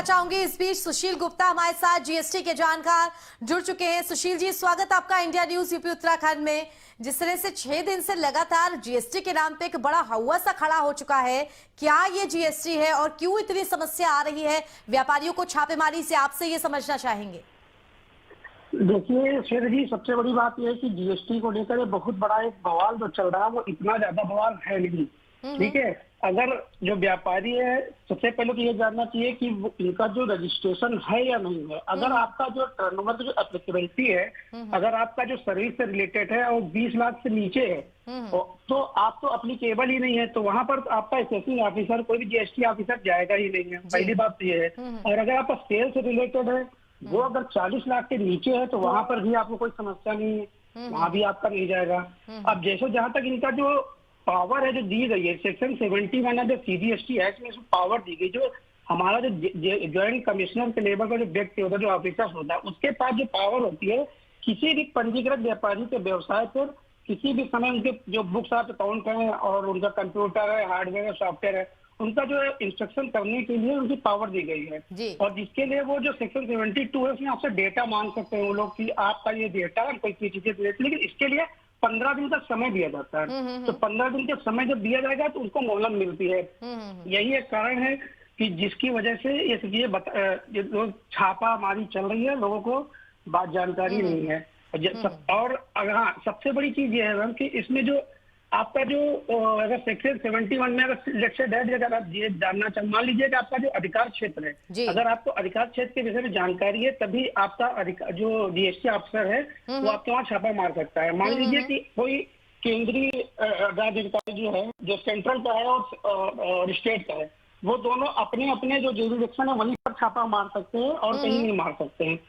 चाहूंगी इस बीच सुशील गुप्ता हमारे साथ जीएसटी के जानकार जुड़ चुके हैं। सुशील जी, स्वागत आपका इंडिया न्यूज यूपी उत्तराखंड में। जिस तरह से 6 दिन से लगातार जीएसटी के नाम पे एक बड़ा हवा सा खड़ा हो चुका है, क्या ये जीएसटी है और क्यों इतनी समस्या आ रही है व्यापारियों को छापेमारी से, आपसे ये समझना चाहेंगे। देखिए श्वेता जी, सबसे बड़ी बात यह है कि जीएसटी को लेकर बहुत बड़ा एक बवाल जो चल रहा है वो इतना ज्यादा बवाल है नहीं। ठीक है, अगर जो व्यापारी है, सबसे पहले तो ये जानना चाहिए कि इनका जो रजिस्ट्रेशन है या नहीं है। अगर आपका जो टर्नओवर जो एप्लीकेबिलिटी है, अगर आपका जो सर्विस से रिलेटेड है और 20 लाख से नीचे है तो आप तो एप्लीकेबल ही नहीं है, तो वहां पर आपका असेसिंग ऑफिसर, कोई भी जीएसटी ऑफिसर जाएगा ही नहीं है। पहली बात तो ये है। और अगर आपका सेल से रिलेटेड है, वो अगर 40 लाख के नीचे है तो वहां पर भी आपको कोई समस्या नहीं है, वहां भी आपका नहीं जाएगा। अब जैसे जहां तक इनका जो पावर है जो दी गई है, सेक्शन 71 है जो सीजीएसटी एक्ट में पावर दी गई, जो हमारा जो ज्वाइंट कमिश्नर के लेवल का जो व्यक्ति होता है, जो ऑफिसर होता है, उसके पास जो पावर होती है किसी भी पंजीकृत व्यापारी के व्यवसाय पर किसी भी समय उनके जो बुक्स ऑफ अकाउंट है और उनका कंप्यूटर है, हार्डवेयर है, सॉफ्टवेयर है, उनका जो है इंस्ट्रक्शन करने के लिए उनकी पावर दी गई है। और जिसके लिए वो जो सेक्शन 72 है उसमें आपसे डेटा मांग सकते हैं वो लोग कि आपका ये डेटा कोई चीजें, लेकिन इसके लिए 15 दिन का समय दिया जाता है। तो 15 दिन का समय जब दिया जाएगा तो उनको मोहलत मिलती है। यही एक कारण है कि जिसकी वजह से ये लोग छापामारी चल रही है, लोगों को बात जानकारी नहीं है। और हाँ, सबसे बड़ी चीज ये है कि इसमें जो आपका जो अगर सेक्शन 71 में अगर आप ये जानना चाहें, मान लीजिए कि आपका जो अधिकार क्षेत्र है, अगर आपको अधिकार क्षेत्र के विषय में जानकारी है तभी आपका जो जीएसटी अफसर है वो आपके वहाँ छापा मार सकता है। मान लीजिए कि कोई केंद्रीय राज्य अधिकारी जो है, जो सेंट्रल का है और स्टेट का है, वो दोनों अपने अपने जो ज्यूरिडिक्शन है वहीं पर छापा मार सकते हैं और कहीं नहीं मार सकते हैं।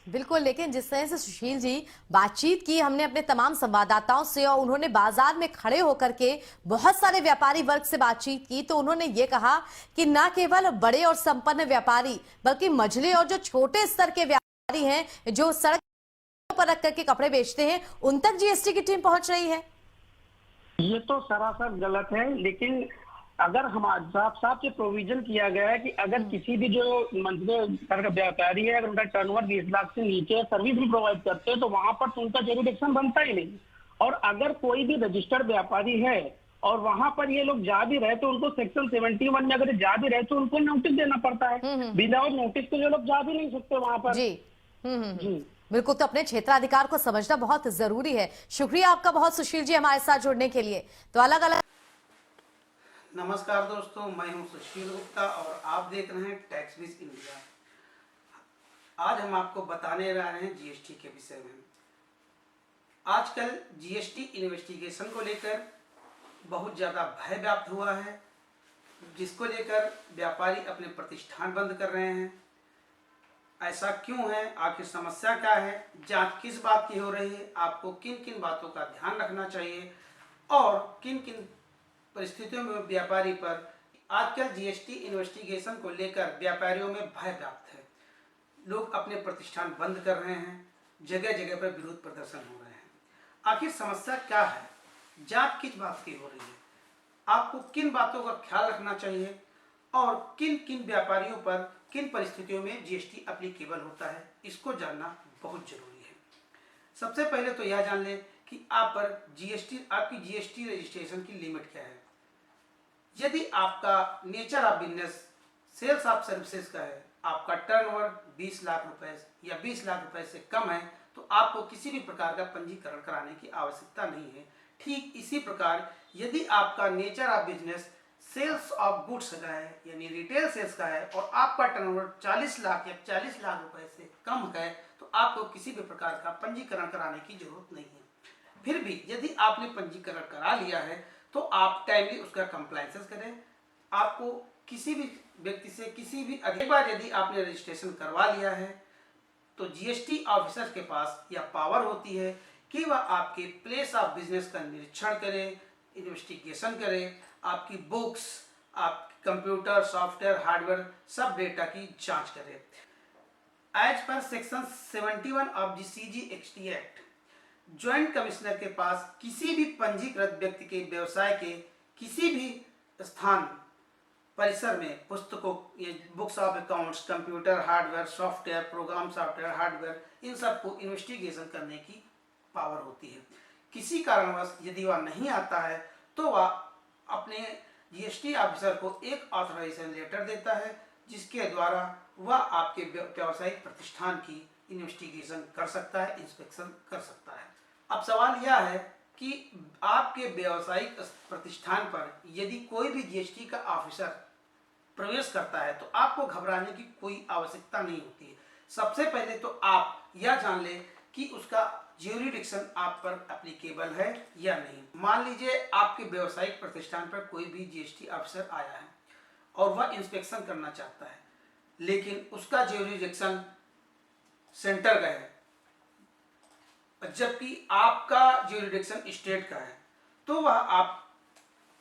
बिल्कुल, लेकिन जिस तरह से सुशील जी बातचीत की हमने अपने तमाम संवाददाताओं से और उन्होंने बाजार में खड़े होकर के बहुत सारे व्यापारी वर्ग से बातचीत की, तो उन्होंने ये कहा कि न केवल बड़े और संपन्न व्यापारी बल्कि मझले और जो छोटे स्तर के व्यापारी हैं, जो सड़क पर रख करके कपड़े बेचते हैं, उन तक जीएसटी की टीम पहुंच रही है। ये तो सरासर गलत है। लेकिन अगर हमारे साफ साफ ये प्रोविजन किया गया है कि अगर किसी भी जो मंझले स्तर का व्यापारी है, अगर उनका टर्नओवर 20 लाख से नीचे सर्विस भी प्रोवाइड करते हैं तो वहां पर तो उनका ज्यूरिडिक्शन बनता ही नहीं। और अगर कोई भी रजिस्टर्ड व्यापारी है और वहां पर ये लोग जा भी रहे तो उनको सेक्शन 71 में अगर जा भी रहे तो उनको नोटिस देना पड़ता है। विदाउट नोटिस तो ये लोग जा भी नहीं सकते वहां पर। जी बिल्कुल, तो अपने क्षेत्राधिकार को समझना बहुत जरूरी है। शुक्रिया आपका बहुत सुशील जी हमारे साथ जुड़ने के लिए। तो अलग अलग नमस्कार दोस्तों, मैं हूं सुशील गुप्ता और आप देख रहे हैं टैक्स विज इंडिया। आज हम आपको बताने जा रहे हैं जीएसटी के विषय में। आजकल जीएसटी इन्वेस्टिगेशन को लेकर बहुत ज़्यादा भय व्याप्त हुआ है, जिसको लेकर व्यापारी अपने प्रतिष्ठान बंद कर रहे हैं। ऐसा क्यों है, आखिर समस्या क्या है, जांच किस बात की हो रही है, आपको किन किन बातों का ध्यान रखना चाहिए और किन किन परिस्थितियों में व्यापारी पर आजकल जीएसटी इन्वेस्टिगेशन को लेकर व्यापारियों में भय व्याप्त है। लोग अपने प्रतिष्ठान बंद कर रहे हैं, जगह जगह पर विरोध प्रदर्शन हो रहे हैं। आखिर समस्या क्या है, जांच किस बात की हो रही है, आपको किन बातों का ख्याल रखना चाहिए और किन किन व्यापारियों पर किन परिस्थितियों में जीएसटी एप्लीकेबल होता है, इसको जानना बहुत जरूरी है। सबसे पहले तो यह जान लें कि आपकी जीएसटी रजिस्ट्रेशन की लिमिट क्या है। यदि आपका nature of business sales of services का है, आपका टर्नओवर 20 लाख रुपए या 20 लाख रुपए से कम है, तो आपको किसी भी प्रकार का पंजीकरण कराने की आवश्यकता नहीं है। ठीक इसी प्रकार यदि आपका nature of business sales of goods का है, यानी रिटेल सेल्स का है, और आपका टर्नओवर 40 लाख या 40 लाख रुपए से कम है, तो आपको किसी भी प्रकार का पंजीकरण कराने की जरूरत नहीं है। फिर भी यदि आपने पंजीकरण करा लिया है तो आप टाइमली उसका कंप्लायंसेस करें। आपको किसी भी व्यक्ति से किसी भी एक बार यदि आपने रजिस्ट्रेशन करवा लिया है तो जीएसटी ऑफिसर के पास यह पावर होती है कि वह आपके प्लेस ऑफ बिजनेस का निरीक्षण करे, इन्वेस्टिगेशन करे, आपकी बुक्स, आपकी कंप्यूटर, सॉफ्टवेयर, हार्डवेयर सब डेटा की जांच करे। As per section 71 of the CGST act, joint commissioner के पास किसी भी पंजीकृत व्यक्ति के व्यवसाय के किसी भी स्थान परिसर में पुस्तकों, ये books of accounts, computer hardware, software, program software, hardware, इन सब को इन्वेस्टिगेशन करने की पावर होती है। किसी कारणवश यदि वह नहीं आता है तो वह अपने जीएसटी ऑफिसर को एक ऑथराइजेशन लेटर देता है, जिसके द्वारा वह आपके व्यावसायिक प्रतिष्ठान की इन्वेस्टिगेशन कर सकता है, इंस्पेक्शन कर सकता है। अब सवाल यह है कि आपके व्यावसायिक प्रतिष्ठान पर यदि कोई भी जीएसटी का ऑफिसर प्रवेश करता है तो आपको घबराने की कोई आवश्यकता नहीं होती है। सबसे पहले तो आप यह जान लें कि उसका ज्यूरिडिक्शन आप पर एप्लीकेबल है या नहीं। मान लीजिए आपके व्यावसायिक प्रतिष्ठान पर कोई भी जीएसटी ऑफिसर आया है और वह इंस्पेक्शन करना चाहता है, लेकिन उसका ज्यूरिडिक्शन सेंटर का है जबकि आपका ज्यूरिडिक्शन स्टेट का है, तो वह आप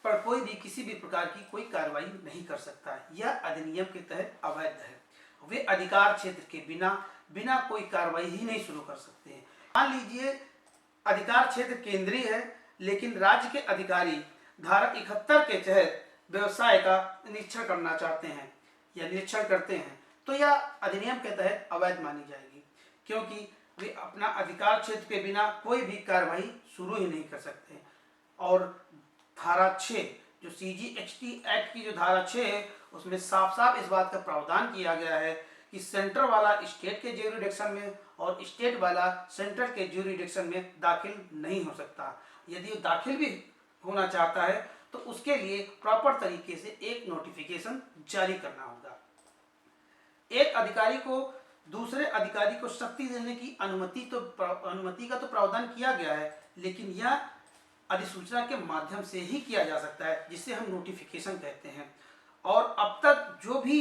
पर कोई भी किसी भी प्रकार की कोई कार्रवाई नहीं कर सकता है। यह अधिनियम के तहत अवैध है। वे अधिकार क्षेत्र के बिना कोई कार्रवाई ही नहीं शुरू कर सकते हैं। मान लीजिए अधिकार क्षेत्र केंद्रीय है, लेकिन राज्य के अधिकारी धारा 71 के तहत व्यवसाय का निरीक्षण करना चाहते हैं या निरीक्षण करते हैं, तो यह अधिनियम के तहत अवैध मानी जाएगी, क्योंकि वे अपना अधिकार क्षेत्र के बिना कोई भी कार्रवाई शुरू ही नहीं कर सकते। और धारा 6 जो सीजीएसटी एक्ट की जो धारा 6 है, उसमें साफ साफ इस बात का प्रावधान किया गया है कि सेंटर वाला स्टेट के ज्यूरिडिक्शन में और स्टेट वाला सेंटर के ज्यूरिडिक्शन में दाखिल नहीं हो सकता। यदि वो दाखिल भी होना चाहता है तो उसके लिए प्रॉपर तरीके से एक नोटिफिकेशन जारी करना होगा। एक अधिकारी को दूसरे अधिकारी को शक्ति देने की अनुमति का तो प्रावधान किया गया है, लेकिन यह अधिसूचना के माध्यम से ही किया जा सकता है, जिसे हम नोटिफिकेशन कहते हैं। और अब तक जो भी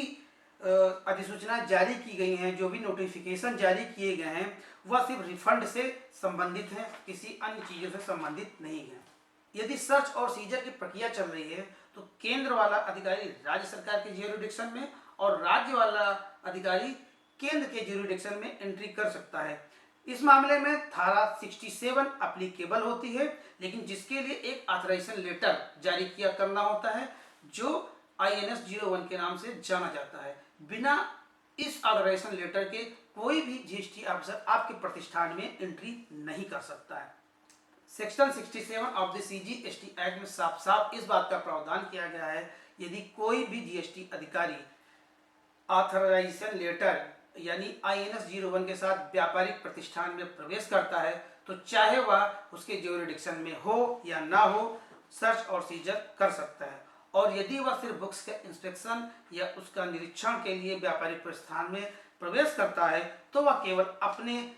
अधिसूचना जारी की गई हैं, जो भी नोटिफिकेशन जारी किए गए हैं, वह सिर्फ रिफंड से संबंधित हैं, किसी अन्य चीज़ों से संबंधित नहीं है। यदि सर्च और सीजर की प्रक्रिया चल रही है तो केंद्र वाला अधिकारी राज्य सरकार के ज्यूरिडिक्शन में और राज्य वाला अधिकारी केंद्र के ज्यूरिडिक्शन में एंट्री कर सकता है। इस मामले में धारा 67 एप्लीकेबल होती है, लेकिन जिसके लिए एक ऑथराइजेशन लेटर जारी किया करना होता है, जो INS 01 के नाम से जाना जाता है। बिना इस ऑथराइजेशन लेटर के कोई भी जीएसटी ऑफिसर आपके प्रतिष्ठान में एंट्री नहीं कर सकता है। Section 67 of the CGST act में साफ साफ इस बात का प्रावधान किया गया है, यदि कोई भी जीएसटी अधिकारी ऑथराइजेशन लेटर यानी INS 01 के साथ व्यापारिक प्रतिष्ठान में प्रवेश करता है, तो चाहे वह उसके ज्यूरिडिक्शन में हो या ना हो, सर्च और सीजर कर सकता है। और यदि वह सिर्फ बुक्स के इंस्पेक्शन या उसका निरीक्षण के लिए व्यापारिक प्रतिष्ठान में प्रवेश करता है, तो वह केवल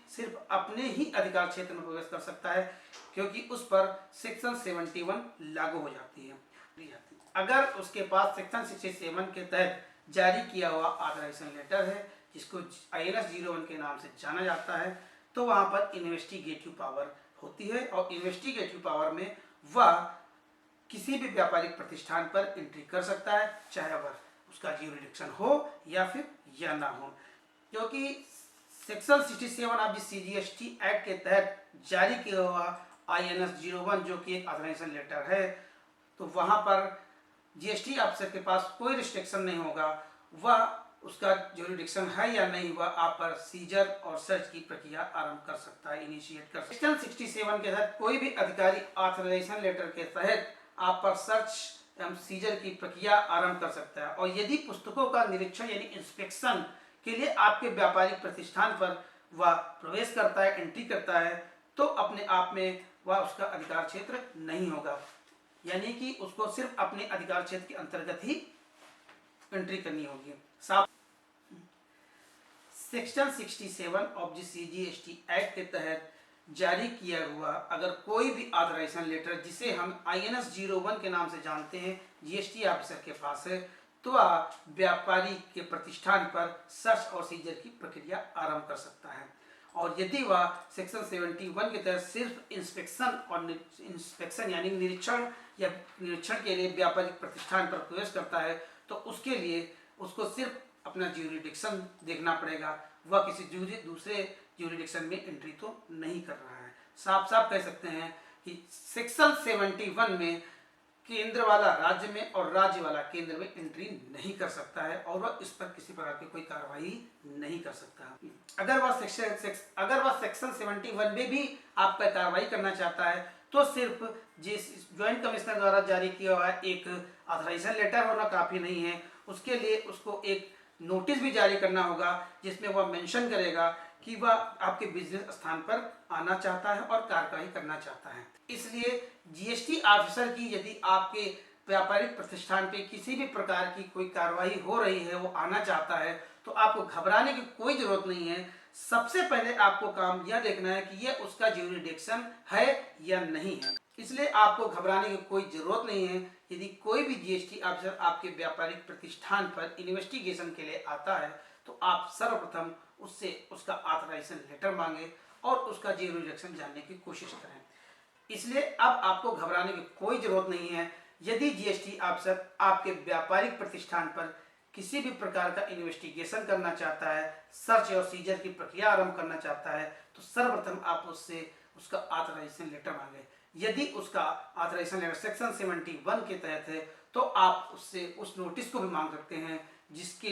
सिर्फ अपने ही अधिकार क्षेत्र में प्रवेश कर सकता है, क्योंकि उस पर सेक्शन 71 लागू हो जाती है। अगर उसके पास सेक्शन 67 के तहत जारी किया हुआ ऑथराइजेशन लेटर है, जिसको INS 01 के नाम से जाना जाता है, तो वहां पर इन्वेस्टिगेटिव पावर होती है। और इन्वेस्टिगेटिव पावर में वह किसी भी व्यापारिक प्रतिष्ठान पर एंट्री कर सकता है, चाहे वह उसका ज्यूरिडिक्शन हो या ना हो। क्योंकि section 67 of the CGST act के तहत जारी किया हुआ INS 01 जो कि एक ऑथराइजेशन लेटर है, तो वहां पर जीएसटी ऑफिसर के पास कोई रिस्ट्रिक्शन नहीं होगा। वह उसका ज्यूरिडिक्शन है या नहीं, वह आप पर सीजर और सर्च की प्रक्रिया आरंभ कर सकता है, इनिशिएट कर सकता है। सेक्शन 67 के तहत कोई भी अधिकारी ऑथराइजेशन लेटर के तहत आप पर सर्च एवं सीजर की प्रक्रिया आरंभ कर सकता है। और यदि पुस्तकों का निरीक्षण यानी इंस्पेक्शन के लिए आपके व्यापारिक प्रतिष्ठान पर वह प्रवेश करता है, एंट्री करता है, तो अपने आप में वह उसका अधिकार क्षेत्र नहीं होगा, यानी कि उसको सिर्फ अपने अधिकार क्षेत्र के अंतर्गत ही एंट्री करनी होगी। Section 67 of the CGST act के तहत जारी किया हुआ अगर कोई भी ऑथराइजेशन लेटर, जिसे हम INS 01 के नाम से जानते हैं, जीएसटी ऑफिसर के पास है, तो वह व्यापारी के प्रतिष्ठान पर सर्च और सीजर की प्रक्रिया आरंभ कर सकता है। और यदि वह सेक्शन 71 के तहत सिर्फ इंस्पेक्शन यानी निरीक्षण के लिए व्यापारिक प्रतिष्ठान पर प्रवेश करता है, तो उसके लिए उसको सिर्फ अपना ज्यूरिडिक्शन देखना पड़ेगा, वह किसी दूसरे ज्यूरिडिक्शन में एंट्री तो नहीं कर रहा है। साफ साफ कह सकते हैं कि सेक्शन 71 में केंद्र वाला राज्य में और राज्य वाला केंद्र में एंट्री नहीं कर सकता है और वह इस पर किसी प्रकार की कोई कार्रवाई नहीं कर सकता। अगर वह सेक्शन 71 में भी आप पर कार्रवाई करना चाहता है तो सिर्फ ज्वाइंट कमिश्नर द्वारा जारी किया हुआ एक ऑथराइजेशन लेटर होना काफी नहीं है, उसके लिए उसको एक नोटिस भी जारी करना होगा जिसमें वह मेंशन करेगा कि वह आपके बिजनेस स्थान पर आना चाहता है और कार्रवाई करना चाहता है। इसलिए जीएसटी ऑफिसर की यदि आपके व्यापारिक प्रतिष्ठान पे किसी भी प्रकार की कोई कार्रवाई हो रही है, वो आना चाहता है, तो आपको घबराने की कोई जरूरत नहीं है। सबसे पहले आपको काम यह देखना है कि यह उसका ज्यूरिडिक्शन है या नहीं है। इसलिए आपको घबराने की कोई जरूरत नहीं है। यदि कोई भी जीएसटी ऑफिसर आपके व्यापारिक प्रतिष्ठान पर इन्वेस्टिगेशन के लिए आता है तो आप सर्वप्रथम उससे उसका ऑथराइजेशन लेटर मांगे और उसका ज्यूरिडिक्शन जानने की कोशिश करें। इसलिए अब आपको घबराने की कोई जरूरत नहीं है। यदि जीएसटी ऑफिसर आपके व्यापारिक प्रतिष्ठान पर किसी भी प्रकार का इन्वेस्टिगेशन करना चाहता है, सर्च और सीजर की प्रक्रिया आरंभ करना चाहता है, तो सर्वप्रथम आप उससे उसका ऑथराइजेशन लेटर मांगे। यदि उसका ऑथराइजेशन लेटर सेक्शन 71 के तहत है तो आप उससे उस नोटिस को भी मांग सकते हैं, जिसके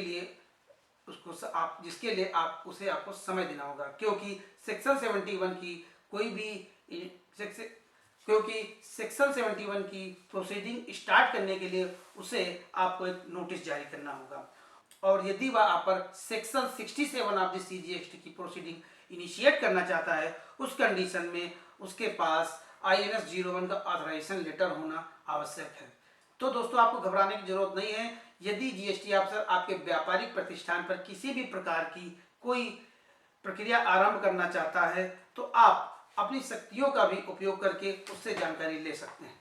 लिए आपको समय देना होगा, क्योंकि सेक्शन 71 की कोई भी सेक्शन 71 की प्रोसीडिंग स्टार्ट करने के लिए उसे आपको एक नोटिस जारी करना होगा। और यदि वह आप पर सेक्शन 67 ऑफ द सीजीएसटी की प्रोसीडिंग इनिशिएट करना चाहता है, उस कंडीशन में उसके पास INS 01 का ऑथराइजेशन लेटर होना आवश्यक है। तो दोस्तों, आपको घबराने की जरूरत नहीं है। यदि जीएसटी ऑफिसर आपके व्यापारिक प्रतिष्ठान पर किसी भी प्रकार की कोई प्रक्रिया आरंभ करना चाहता है तो आप अपनी शक्तियों का भी उपयोग करके उससे जानकारी ले सकते हैं।